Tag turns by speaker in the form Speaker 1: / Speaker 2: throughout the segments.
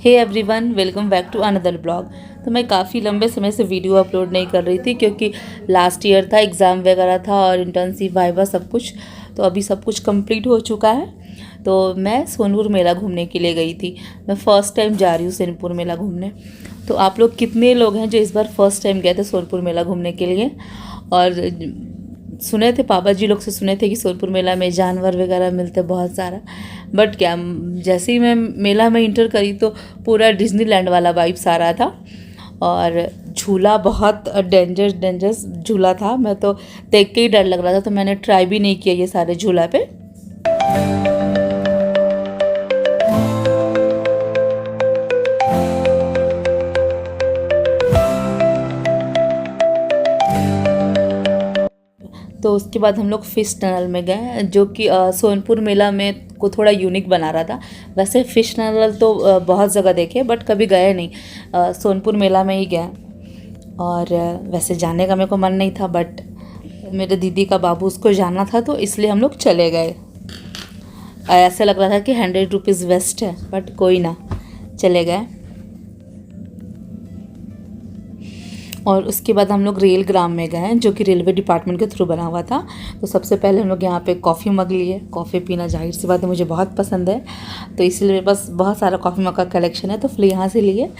Speaker 1: Hey everyone, welcome back to another blog. तो मैं काफ़ी लंबे समय से वीडियो अपलोड नहीं कर रही थी क्योंकि लास्ट ईयर था, एग्ज़ाम वगैरह था और इंटर्नशिप वाइवा सब कुछ। तो अभी सब कुछ कंप्लीट हो चुका है। तो मैं सोनपुर मेला घूमने के लिए गई थी। मैं फ़र्स्ट टाइम जा रही हूँ सोनपुर मेला घूमने। तो आप लोग कितने लोग हैं जो इस बार फर्स्ट टाइम गए थे सोनपुर मेला घूमने के लिए? और सुने थे, पापा जी लोग से सुने थे कि सोनपुर मेला में जानवर वगैरह मिलते बहुत सारा। बट क्या, जैसे ही मैं मेला में इंटर करी तो पूरा डिज्नीलैंड वाला वाइब्स आ रहा था। और झूला बहुत डेंजरस झूला था। मैं तो देख के ही डर लग रहा था, तो मैंने ट्राई भी नहीं किया ये सारे झूला पे। तो उसके बाद हम लोग फिश टनल में गए, जो कि सोनपुर मेला में को थोड़ा यूनिक बना रहा था। वैसे फिश टनल तो बहुत जगह देखे बट कभी गए नहीं, सोनपुर मेला में ही गए। और वैसे जाने का मेरे को मन नहीं था, बट मेरे दीदी का बाबू उसको जाना था तो इसलिए हम लोग चले गए। ऐसे लग रहा था कि 100 रुपीज़ वेस्ट है, बट कोई ना, चले गए। और उसके बाद हम लोग रेल ग्राम में गए, जो कि रेलवे डिपार्टमेंट के थ्रू बना हुआ था। तो सबसे पहले हम लोग यहाँ पे कॉफ़ी मग लिए। कॉफ़ी पीना जाहिर सी बात है मुझे बहुत पसंद है, तो इसलिए मेरे पास बहुत सारा कॉफ़ी मग का कलेक्शन है, तो फिर यहाँ से लिए।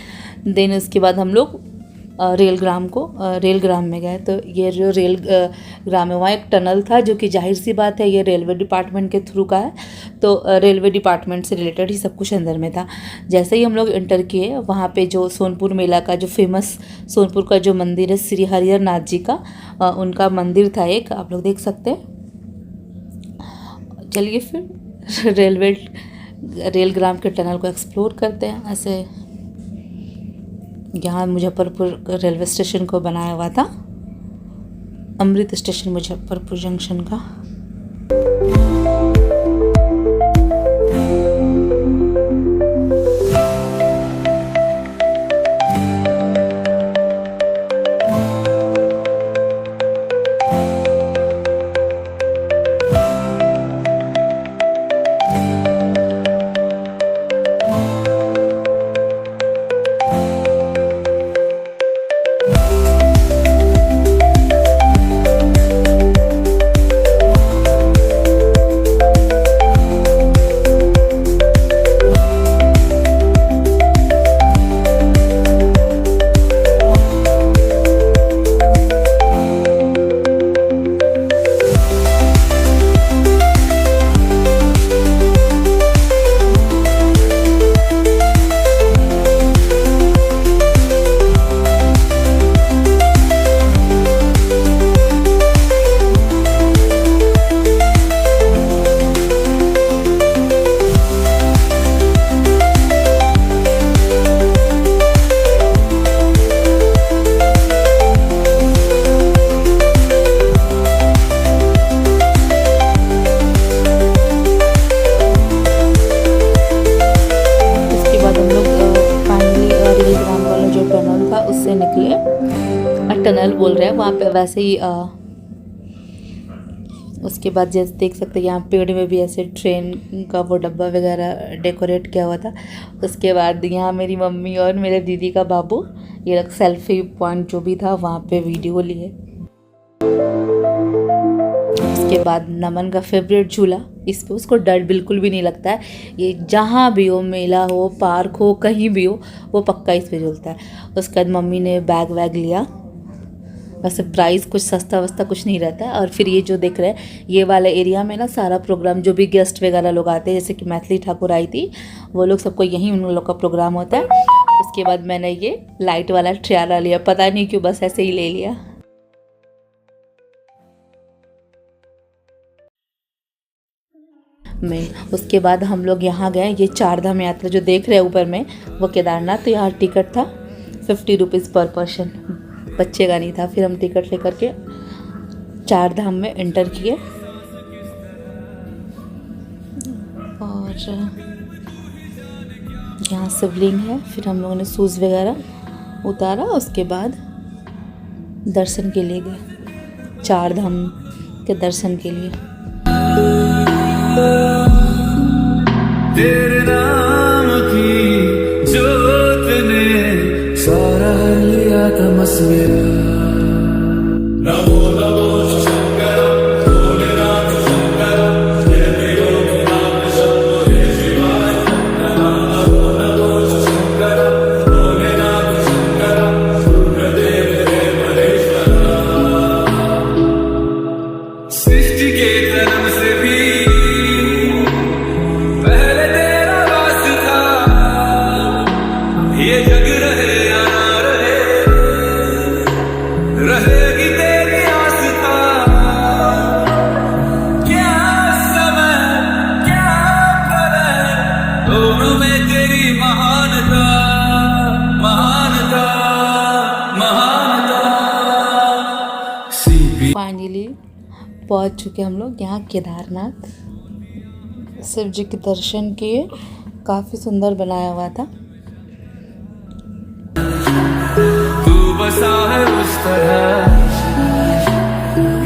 Speaker 1: देन उसके बाद हम लोग रेल ग्राम में गए। तो ये जो रेल ग्राम है, वहाँ एक टनल था, जो कि जाहिर सी बात है ये रेलवे डिपार्टमेंट के थ्रू का है, तो रेलवे डिपार्टमेंट से रिलेटेड ही सब कुछ अंदर में था। जैसे ही हम लोग इंटर किए, वहाँ पे जो सोनपुर मेला का जो फेमस सोनपुर का जो मंदिर है, श्री हरिहर नाथ जी का, उनका मंदिर था एक, आप लोग देख सकते हैं। चलिए फिर रेल ग्राम के टनल को एक्सप्लोर करते हैं। ऐसे यहाँ मुजफ्फरपुर रेलवे स्टेशन को बनाया हुआ था, अमृत स्टेशन मुजफ्फरपुर जंक्शन का। टनल बोल रहे हैं वहाँ पे, वैसे ही उसके बाद जैसे देख सकते हैं यहाँ पेड़ में भी ऐसे ट्रेन का वो डब्बा वगैरह डेकोरेट किया हुआ था। उसके बाद यहाँ मेरी मम्मी और मेरे दीदी का बाबू, ये लोग सेल्फी पॉइंट जो भी था वहाँ पे वीडियो लिए। उसके बाद नमन का फेवरेट झूला, इस पे उसको डर बिल्कुल भी नहीं लगता है। ये जहाँ भी हो, मेला हो, पार्क हो, कहीं भी हो, वो पक्का इस पे झूलता है। उसके बाद मम्मी ने बैग वैग लिया। वैसे प्राइस कुछ सस्ता वस्ता कुछ नहीं रहता है। और फिर ये जो देख रहे हैं, ये वाला एरिया में ना सारा प्रोग्राम, जो भी गेस्ट वगैरह लोग आते हैं, जैसे कि मैथिली ठाकुर आई थी, वो लोग सबको यहीं उन लोग का प्रोग्राम होता है। उसके बाद मैंने ये लाइट वाला ट्रियाला लिया, पता नहीं क्यों, बस ऐसे ही ले लिया। उसके बाद हम लोग यहाँ गए, ये 4 धाम यात्रा जो देख रहे हैं ऊपर में, वो केदारनाथ। तो यहाँ टिकट था 50 रुपीज़ पर पर्सन, बच्चे का नहीं था। फिर हम टिकट लेकर के 4 धाम में एंटर किए। और यहाँ शिवलिंग है। फिर हम लोगों ने शूज़ वगैरह उतारा, उसके बाद दर्शन के लिए गए, 4 धाम के दर्शन के लिए। तेरे नाम की जो
Speaker 2: सारा लिया तमस मेरा। नमो नमो शंकर भोलेनाथ शंकर जय देवो नाम शंभो जय शिवाय। नमो नमो शंकर भोलेनाथ शंकर गुरुदेव रे महेश्वर। सृष्टि के जन्म से भी पहले तेरा वास था। ये जग रहे या ना रहे, रहेगी तेरी आस्था। क्या समय क्या प्रलय, दोनों में तेरी महानता महानता महानता।
Speaker 1: फाइनली पहुंच चुके हम लोग यहाँ केदारनाथ। शिव जी के दर्शन किए, काफ़ी सुंदर बनाया हुआ था।
Speaker 2: तू बसा है उस तरह,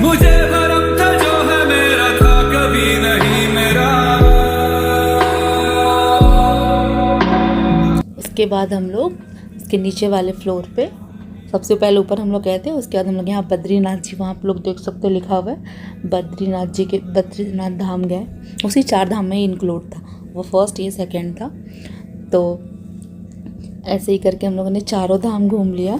Speaker 2: मुझे भरम था जो है मेरा था कभी नहीं मेरा।
Speaker 1: उसके बाद हम लोग इसके नीचे वाले फ्लोर पे, सबसे पहले ऊपर हम लोग गए थे। उसके बाद हम लोग यहाँ बद्रीनाथ जी, वहाँ आप लोग देख सकते हो लिखा हुआ है बद्रीनाथ जी के, बद्रीनाथ धाम गए। उसी 4 धाम में ही इंक्लूड था, वो फर्स्ट ये सेकंड था। तो ऐसे ही करके हम लोगों ने चारों धाम घूम लिया।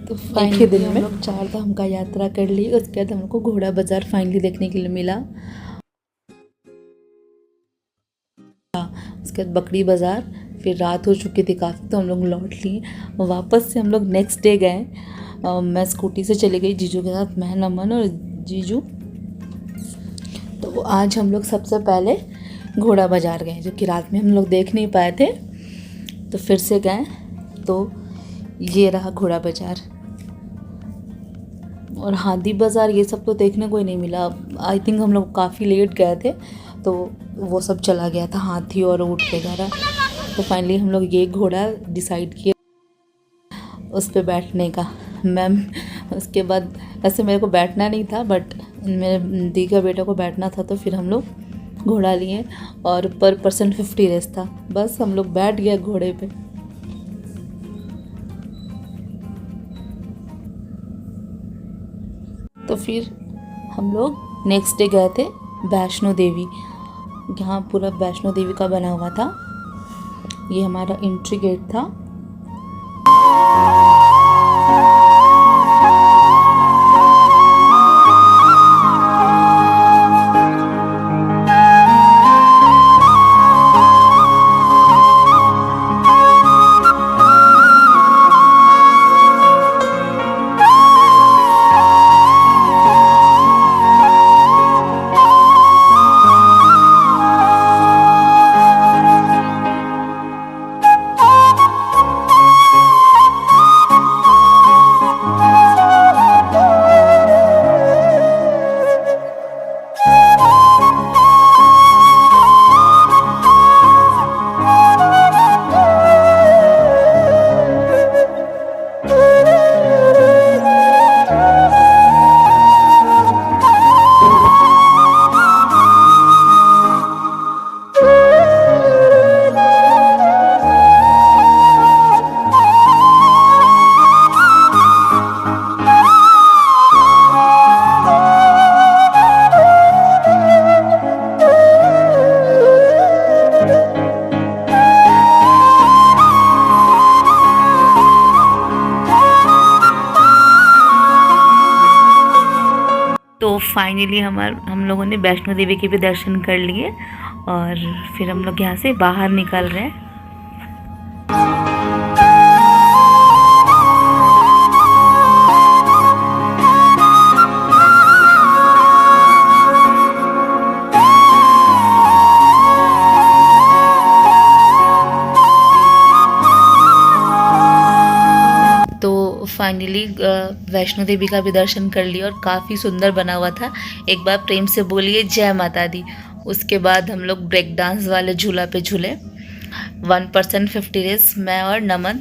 Speaker 1: तो एक ही दिन में हम लोग 4 धाम का यात्रा कर ली। उसके बाद हमको घोड़ा बाज़ार फाइनली देखने के लिए मिला। उसके बाद बकरी बाज़ार, फिर रात हो चुकी थी काफ़ी, तो हम लोग लौट लिए। वापस से हम लोग नेक्स्ट डे गए। मैं स्कूटी से चली गई जीजू के साथ, मैं, नमन और जीजू। तो आज हम लोग सबसे पहले घोड़ा बाज़ार गए, जो कि रात में हम लोग देख नहीं पाए थे, तो फिर से गए। तो ये रहा घोड़ा बाज़ार और हाथी बाज़ार, ये सब तो देखने को ही नहीं मिला। आई थिंक हम लोग काफ़ी लेट गए थे, तो वो सब चला गया था, हाथी और ऊँट वगैरह। तो फाइनली हम लोग ये घोड़ा डिसाइड किया उस पर बैठने का। मैम उसके बाद ऐसे मेरे को बैठना नहीं था, बट मेरे दी का बेटा को बैठना था, तो फिर हम लोग घोड़ा लिए और पर पर्सन 50 रेस था। बस हम लोग बैठ गया घोड़े पे। तो फिर हम लोग नेक्स्ट डे गए थे वैष्णो देवी। यहाँ पूरा वैष्णो देवी का बना हुआ था। ये हमारा एंट्री गेट था। तो फाइनली हम लोगों ने वैष्णो देवी के भी दर्शन कर लिए और फिर हम लोग यहाँ से बाहर निकल रहे हैं। फाइनली वैष्णो देवी का भी दर्शन कर लिया और काफ़ी सुंदर बना हुआ था। एक बार प्रेम से बोलिए जय माता दी। उसके बाद हम लोग ब्रेक डांस वाले झूला पे झूले। 1 पर्सन 50 रेस, मैं और नमन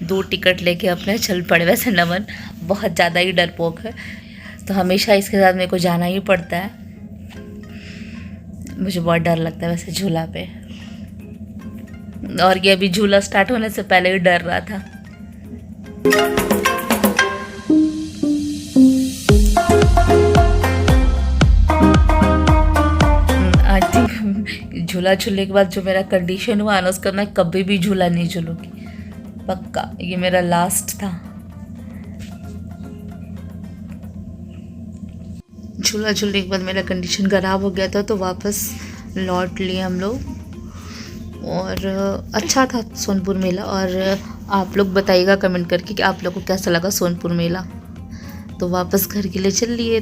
Speaker 1: 2 टिकट लेके अपने चल पड़े। वैसे नमन बहुत ज़्यादा ही डरपोक है, तो हमेशा इसके साथ मेरे को जाना ही पड़ता है। मुझे बहुत डर लगता है वैसे झूला पे, और ये अभी झूला स्टार्ट होने से पहले ही डर रहा था। आई थिंक झूला झूलने के बाद जो मेरा कंडीशन हुआ ना, उसका मैं कभी भी झूला नहीं झूलूंगी, पक्का। ये मेरा लास्ट था। झूला झूलने के बाद मेरा कंडीशन ख़राब हो गया था, तो वापस लौट लिए हम लोग। और अच्छा था सोनपुर मेला। और आप लोग बताइएगा कमेंट करके कि आप लोग को कैसा लगा सोनपुर मेला। तो वापस घर के लिए चल लिए।